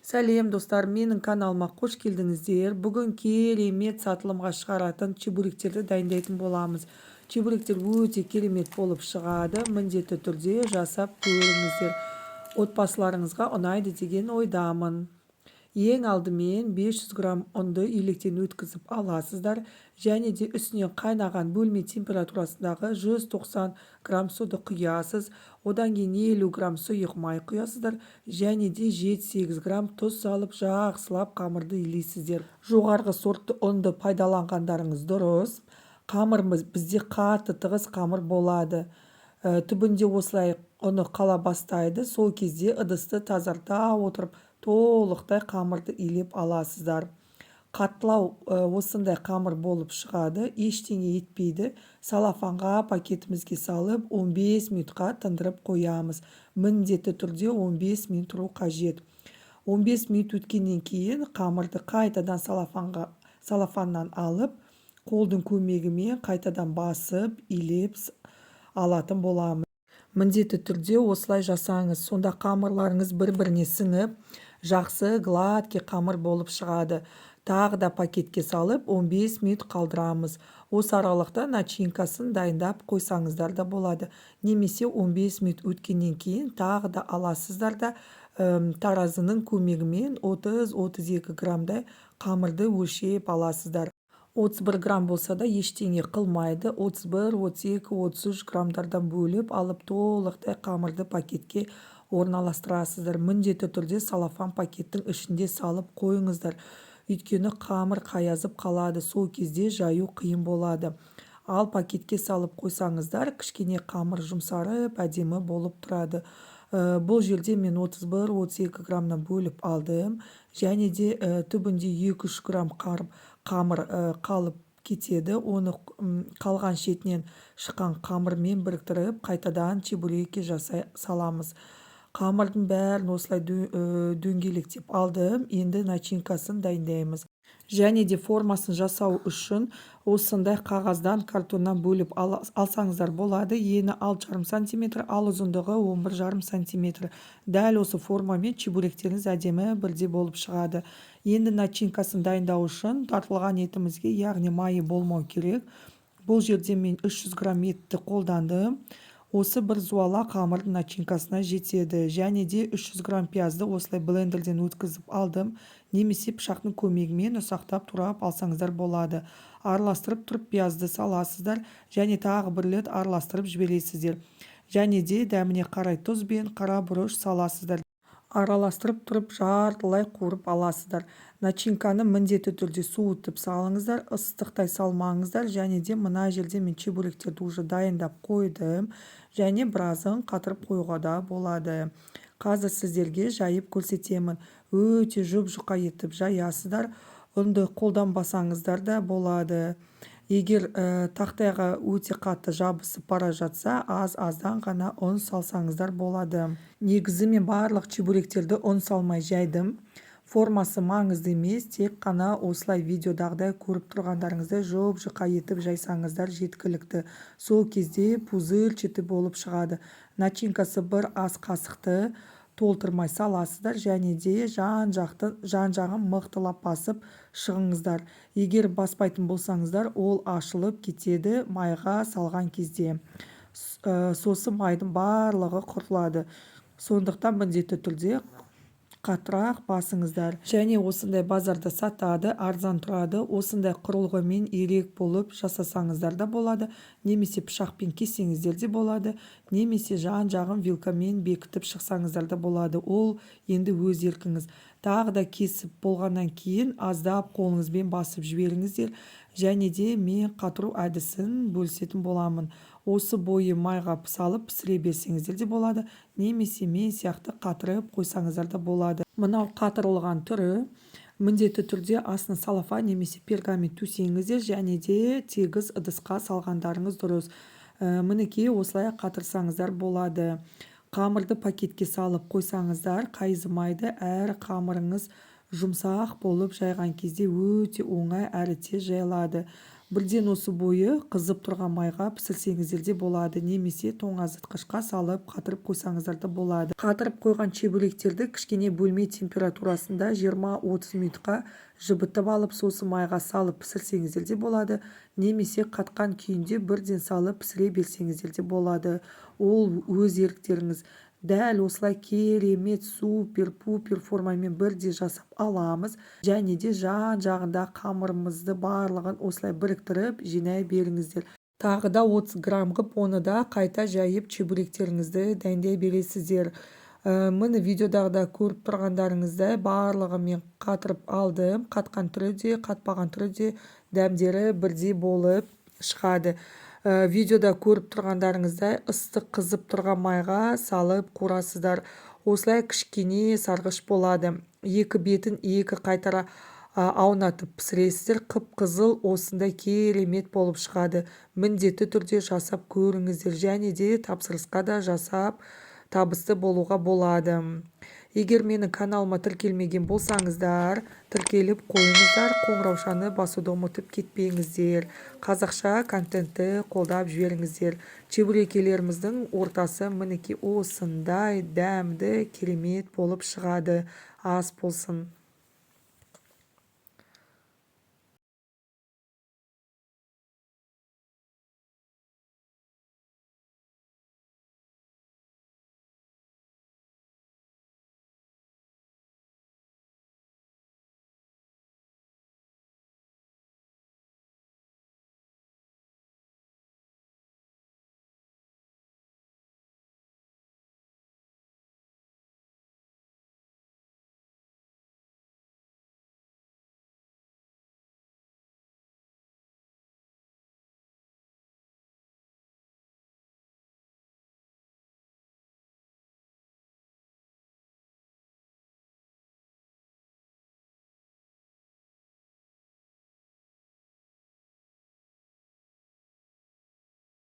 Сәлем достар, менің каналыма қош келдіңіздер. Бүгін керемет сатылымға шығаратын чебуректерді дайындайтын боламыз. Чебуректер өте керемет болып шығады. Міндетті түрде жасап көріңіздер. Отбасыларыңызға ұнайды деген ойдамын. Ең алдымен 500 грамм ұнды електен өткізіп аласыздар. Және де үстіне қайнаған бөлме температурасындағы 190 грамм суды құясыз. Одан кейін 50 грамм сұйық май құясыздар. Және де 7-8 грамм тұз салып жақсылап қамырды илейсіздер. Жоғарғы сортты ұнды пайдаланғандарыңыз дұрыс. Қамырымыз бізде қатты тығыз қамыр болады. Түбінде осылай ұны қала бастайды. Сол кезде ыдысты тазарта отырып толықтай қамырды илеп аласыздар. Қаттылау осындай қамыр болып шығады, ештеңе етпейді. Салафанға пакетімізге салып 15 минутқа тындырып қоямыз. Міндетті түрде 15 минут тұру қажет. 15 минут өткеннен кейін қамырды қайтадан салафаннан алып, қолдың көмегімен қайтадан басып, илеп алатын боламыз. Міндетті түрде осылай жасаңыз, сонда қамырларыңыз бір-біріне сіңіп, жақсы гладкий қамыр болып шығады. Тағы да пакетке салып 15 минут қалдырамыз. Осы аралықта начинкасын дайындап қойсаңыздар да болады. Немесе 15 минут өткеннен кейін тағы да аласыздар да таразының көмегімен 30-32 граммдай қамырды өлшеп аласыздар. 31 грамм болса да ештеңе қылмайды. 31, 32, 33 граммдардан бөліп алып толықтай қамырды пакетке орналастырасыздар. Міндетті түрде салафан пакеттің ішінде салып қойыңыздар. Өйткені қамыр қаязып қалады, сол кезде жаю қиын болады. Ал пакетке салып қойсаңыздар, кішкене қамыр жұмсарып, әдемі болып тұрады. Бұл жерде мен 31-32 граммнан бөліп алдым. Және де түбінде 2-3 грамм қамыр қалып кетеді. Оны қалған шетінен шыққан қамырмен біріктіріп, қайтадан чебурекке жасай саламыз. Қамырдың бәрін осылай дөңгелектеп алдым. Енді начинкасын дайындаймыз. Және де формасын жасау үшін осындай қағаздан, картоннан бөліп алсаңыздар болады. Ені 6,5 сантиметр, ал ұзындығы 11,5 сантиметр. Дәл осы формамен чебуректеріңіз әдемі бірде болып шығады. Енді начинкасын дайындау үшін тартылған етімізге, яғни майы болмау керек. Бұл жерде мен 300 грамм етті қолдандым. Осы бір зуала қамырдың начинкасына жетеді. Және де 300 грамм пиязды осылай блендерден өткізіп алдым. Немесе пышақтың көмегімен ұсақтап турап алсаңыздар болады. Араластырып тұрып пиязды саласыздар. Және тағы бір рет араластырып жібересіздер. Және де дәміне қарай тұз бен қара бұрыш саласыздар. Араластырып тұрып жартылай қуырып аласыздар. Начинканы міндетті түрде суытып салыңыздар, ыстықтай салмаңыздар. Және де мына жерде мен чебуректерді уже дайындап қойдым. Және біразын қатырып қоюға да болады. Қазір сіздерге жайып көрсетемін. Өте жұп-жұқа етіп жаясыздар. Ұнды қолданбасаңыздар да болады. Егер тақтайға өте қатты жабысып бара жатса, аз-аздан ғана ұн салсаңыздар болады. Негізі мен барлық чебуректерді ұн салмай жайдым. Формасы маңызды емес, тек қана осылай видеодағыдай көріп тұрғандарыңызды жұп-жұқа етіп жайсаңыздар жеткілікті. Сол кезде пузырчатый болып шығады. Начинкасы бір ас қасықты толтырмай саласыздар. Және де жан-жағын мықтылап басып шығыңыздар. Егер баспайтын болсаңыздар, ол ашылып кетеді майға салған кезде. Сосы майдың барлығы құртылады. Сондықтан міндетті түрде қаттырақ басыңыздар. Және осындай базарда сатады, арзан тұрады. Осындай құрылғымен ерек болып жасасаңыздар да болады. Немесе пышақпен кессеңіздер де болады. Немесе жан-жағын вилкамен бекітіп шықсаңыздар да болады. Ол енді өз еркіңіз. Тағы да кесіп болғаннан кейін аздап қолыңызбен басып жіберіңіздер. Және де мен қатыру әдісін бөлісетін боламын. Осы бойы майға салып пісіре берсеңіздер де болады. Немесе мен сияқты қатырып қойсаңыздар да болады. Мынау қатырылған түрі. Міндетті түрде астына салафан немесе пергамент төсеңіздер. Және де тегіс ыдысқа салғандарыңыз дұрыс. Мінекей осылай қатырсаңыздар болады. Қамырды пакетке салып қойсаңыздар, қайзымайды. Әрі қамырыңыз жұмсақ болып жайған кезде өте оңай әрі тез жайылады. бірден осы бойы қызып тұрған майға пісірсеңіздер де болады, немесе тоңазытқышқа салып қатырып қойсаңыздар да болады. Қатырып қойған чебуректерді кішкене бөлме температурасында 20-30 минутқа жібітіп алып, сосын майға салып пісірсеңіздер де болады, немесе қатқан күйінде бірден салып пісіре берсеңіздер де болады. Ол өз еріктеріңіз. Дәл осылай керемет супер-пупер формамен бірде жасап аламыз. Және де жан-жағында қамырымызды барлығын осылай біріктіріп жинай беріңіздер. Тағы да 30 грамм қып, оны да қайта жайып чебуректеріңізді дайындай бересіздер. Міне видеодағыда көріп тұрғандарыңыздай барлығын мен қатырып алдым. Қатқан түрі де, қатпаған түрі де дәмдері бірдей болып шығады. Видеода көріп тұрғандарыңыздай ыстық қызып тұрған майға салып қуырасыздар. Осылай кішкене сарғыш болады. Екі бетін екі қайтара аунатып пісіресіздер. Қып-қызыл осындай керемет болып шығады. Міндетті түрде жасап көріңіздер, және де тапсырысқа да жасап табысты болуға болады. Егер менің каналыма тіркелмеген болсаңыздар, тіркеліп қойыңыздар, қоңыраушаны басуды ұмытып кетпеңіздер. Қазақша контентті қолдап жіберіңіздер. Чебурекелеріміздің ортасы мінекей осындай дәмді керемет болып шығады. Ас болсын.